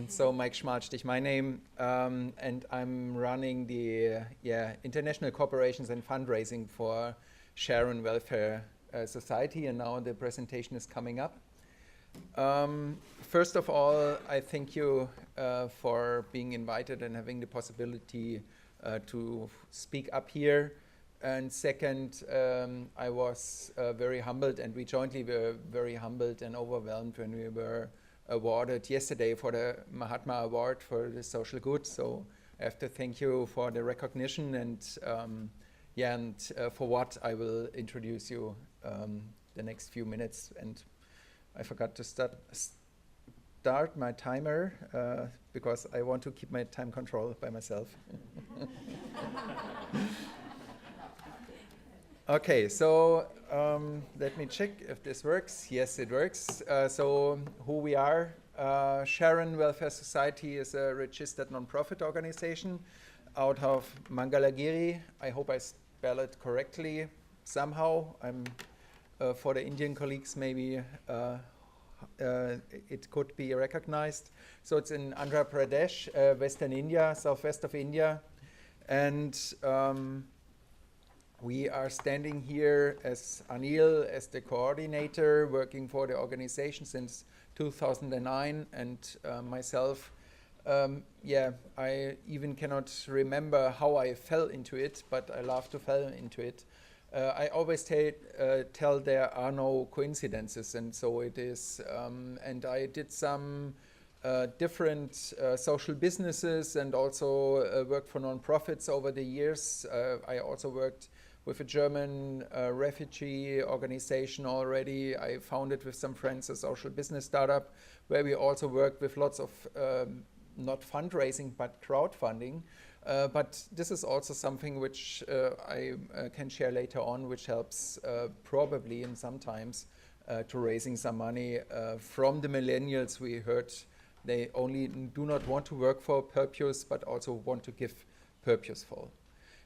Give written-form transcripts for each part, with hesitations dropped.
So Maik Schmalstich, my name, and I'm running the international corporations and fundraising for Sharon Welfare Society, and now the presentation is coming up. First of all, I thank you for being invited and having the possibility to speak up here. And second, I was very humbled, and we jointly were very humbled and overwhelmed when we were awarded yesterday for the Mahatma Award for the social good. So I have to thank you for the recognition, and for what I will introduce you the next few minutes. And I forgot to start my timer because I want to keep my time control by myself. Okay, so let me check if this works. Yes, it works. So who we are, Sharon Welfare Society is a registered non-profit organization out of Mangalagiri. I hope I spell it correctly somehow. For the Indian colleagues, maybe it could be recognized. So it's in Andhra Pradesh, Western India, southwest of India. And we are standing here as Anil, as the coordinator, working for the organization since 2009, and myself, I even cannot remember how I fell into it, but I love to fall into it. I always tell there are no coincidences, and so it is. And I did some different social businesses and also worked for non-profits over the years. I also worked with a German refugee organization already. I founded with some friends a social business startup where we also worked with lots of not fundraising but crowdfunding. But this is also something which I can share later on, which helps probably and sometimes to raising some money from the millennials. We heard they only do not want to work for purpose, but also want to give purposeful.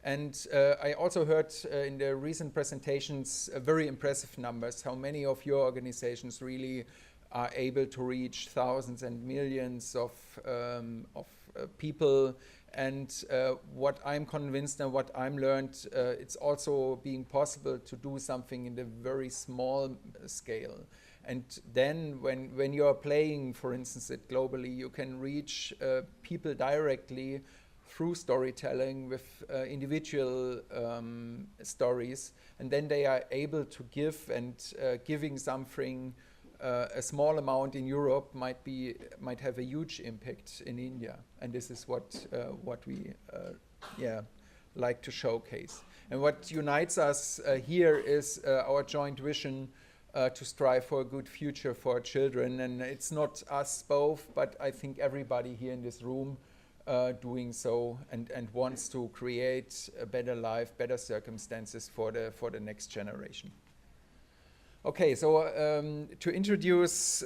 And I also heard in the recent presentations very impressive numbers, how many of your organizations really are able to reach thousands and millions of people. And what I'm convinced and what I'm learned, it's also being possible to do something in the very small scale. And then when you're playing, for instance, it globally, you can reach people directly through storytelling with individual stories, and then they are able to give, and giving something, a small amount in Europe might have a huge impact in India, and this is what we like to showcase. And what unites us here is our joint vision to strive for a good future for children, and it's not us both, but I think everybody here in this room doing so, and wants to create a better life, better circumstances for the next generation. Okay, so to introduce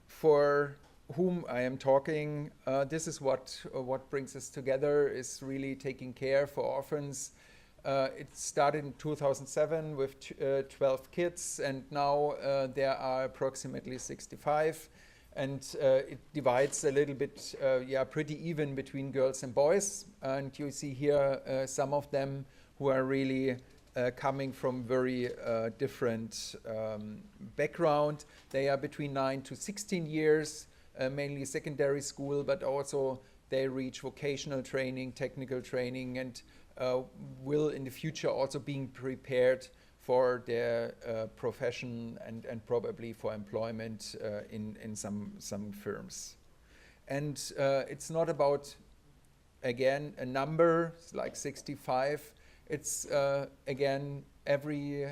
for whom I am talking, this is what brings us together, is really taking care for orphans. It started in 2007 with 12 kids, and now there are approximately 65. And it divides a little bit, pretty even between girls and boys. And you see here some of them who are really coming from very different background. They are between 9 to 16 years, mainly secondary school, but also they reach vocational training, technical training, and will in the future also being prepared for their profession and probably for employment in some firms. And it's not about, again, a number like 65. It's, again, every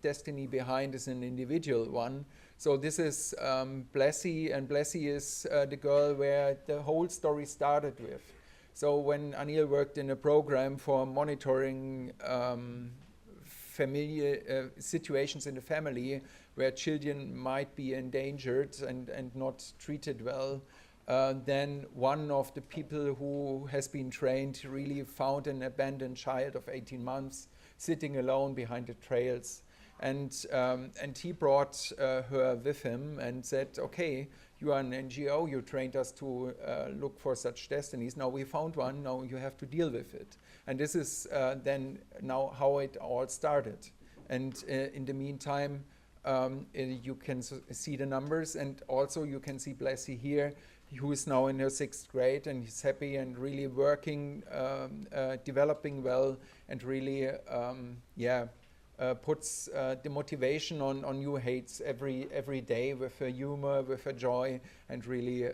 destiny behind is an individual one. So this is Blessy, and Blessy is the girl where the whole story started with. So when Anil worked in a program for monitoring familiar situations in the family where children might be endangered and not treated well, then one of the people who has been trained really found an abandoned child of 18 months sitting alone behind the trails. and he brought her with him and said, okay, you are an NGO, you trained us to look for such destinies. Now we found one, now you have to deal with it. And this is then now how it all started. And in the meantime, you can see the numbers, and also you can see Blessy here, who is now in her 6th grade, and he's happy and really working, developing well, and really, puts the motivation on new heights every day with her humor, with her joy, and really,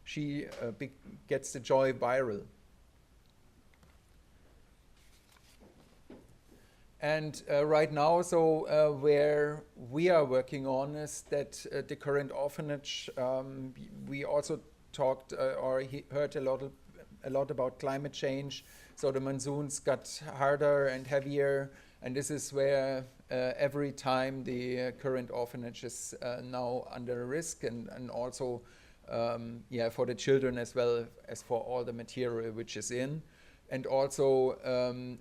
she gets the joy viral. And right now, so where we are working on is that the current orphanage, we also talked or heard a lot about climate change. So the monsoons got harder and heavier, and this is where every time the current orphanage is now under risk, and also for the children as well as for all the material which is in. And also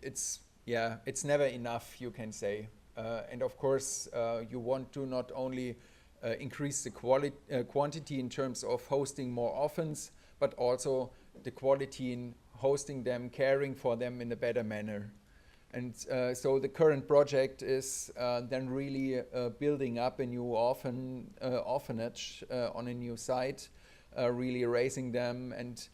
it's never enough, you can say. And of course, you want to not only increase the quantity in terms of hosting more orphans, but also the quality in hosting them, caring for them in a better manner. And so the current project is then really building up a new orphanage on a new site, really raising them. And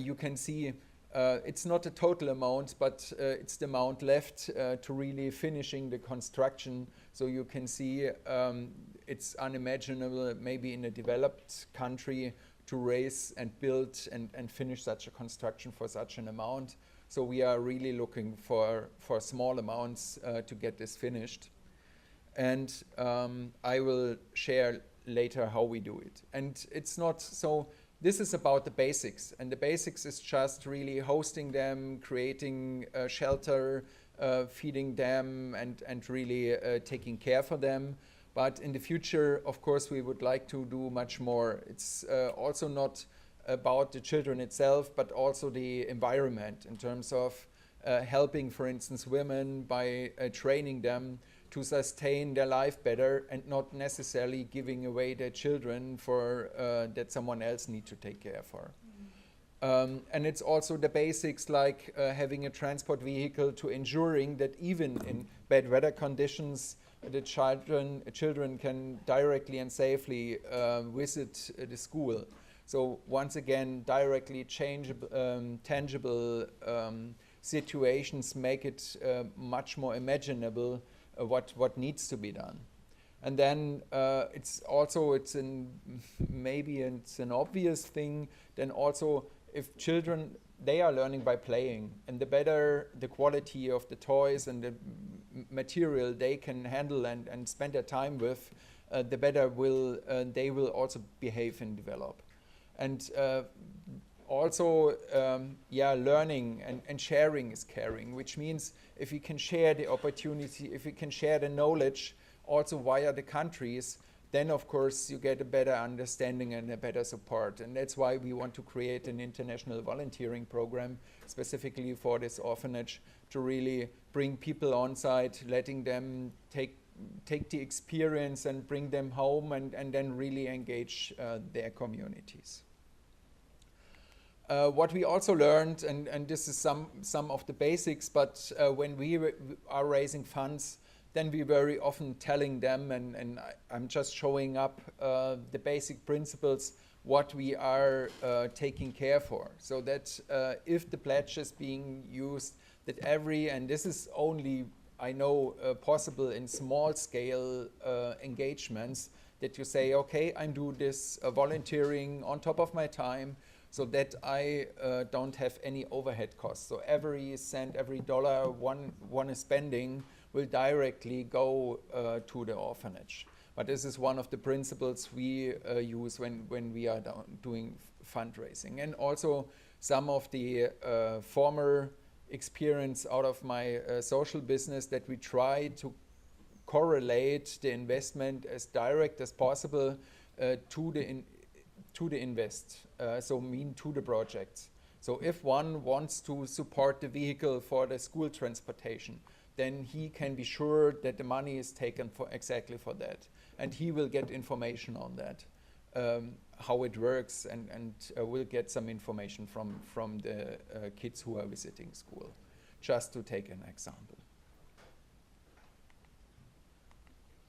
you can see it's not a total amount, but it's the amount left to really finishing the construction. So you can see it's unimaginable maybe in a developed country to raise and build and finish such a construction for such an amount. So we are really looking for small amounts to get this finished. And I will share later how we do it. And it's not so. This is about the basics, and the basics is just really hosting them, creating a shelter, feeding them, and really taking care for them. But in the future, of course, we would like to do much more. It's also not about the children itself, but also the environment in terms of helping, for instance, women by training them to sustain their life better, and not necessarily giving away their children for that someone else need to take care for. And it's also the basics like having a transport vehicle to ensuring that even in bad weather conditions, the children can directly and safely visit the school. So once again, directly tangible situations make it much more imaginable what needs to be done. And then maybe it's an obvious thing, then also if children, they are learning by playing, and the better the quality of the toys and the material they can handle and spend their time with, the better they will also behave and develop. And learning and sharing is caring, which means if we can share the opportunity, if we can share the knowledge also via the countries, then of course you get a better understanding and a better support. And that's why we want to create an international volunteering program specifically for this orphanage, to really bring people on site, letting them take the experience and bring them home, and then really engage their communities. What we also learned, and this is some of the basics, but when we are raising funds, then we very often telling them, and I'm just showing up the basic principles, what we are taking care for. So that if the pledge is being used, that and this is only, I know, possible in small scale engagements, that you say, okay, I'm doing this volunteering on top of my time, so that I don't have any overhead costs. So every cent, every dollar one is spending will directly go to the orphanage. But this is one of the principles we use when we are doing fundraising. And also some of the former experience out of my social business, that we try to correlate the investment as direct as possible to the invest, to the projects. So if one wants to support the vehicle for the school transportation, then he can be sure that the money is taken for exactly for that. And he will get information on that, how it works, and will get some information from the kids who are visiting school, just to take an example.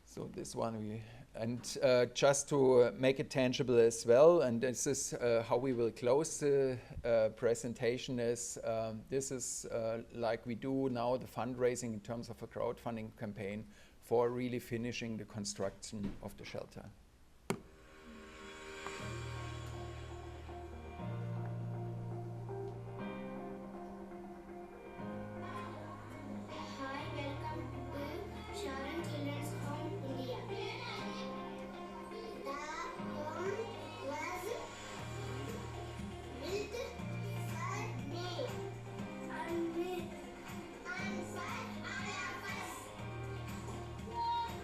So this one just to make it tangible as well, and this is how we will close the presentation is, this is like we do now the fundraising in terms of a crowdfunding campaign for really finishing the construction of the shelter. Hi, welcome to Sharon Children's Home, India. The home was built for me and me and for all of us.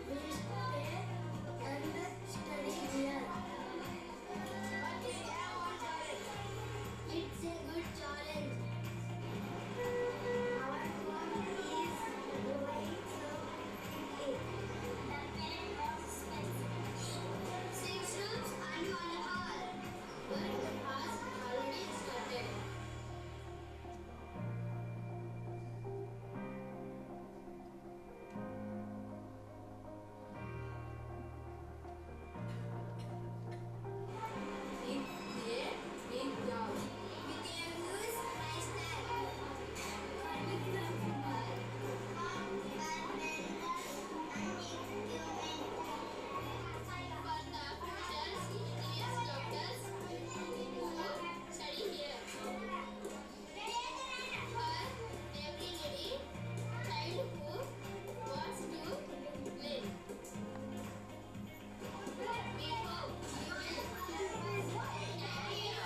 We stay and study here. It's a good challenge. Our home is growing so quickly. The plan was expensive. 6 rooms and 1 hall. Work has already started. Big job. With a huge price tag. For different people. Home for vendors and equipment. For the teachers, engineers, doctors who study here. For every lady, child who wants to live. We hope you will. Thank you.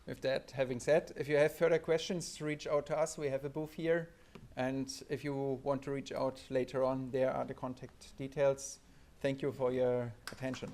With that having said, if you have further questions, reach out to us. We have a booth here. And if you want to reach out later on, there are the contact details. Thank you for your attention.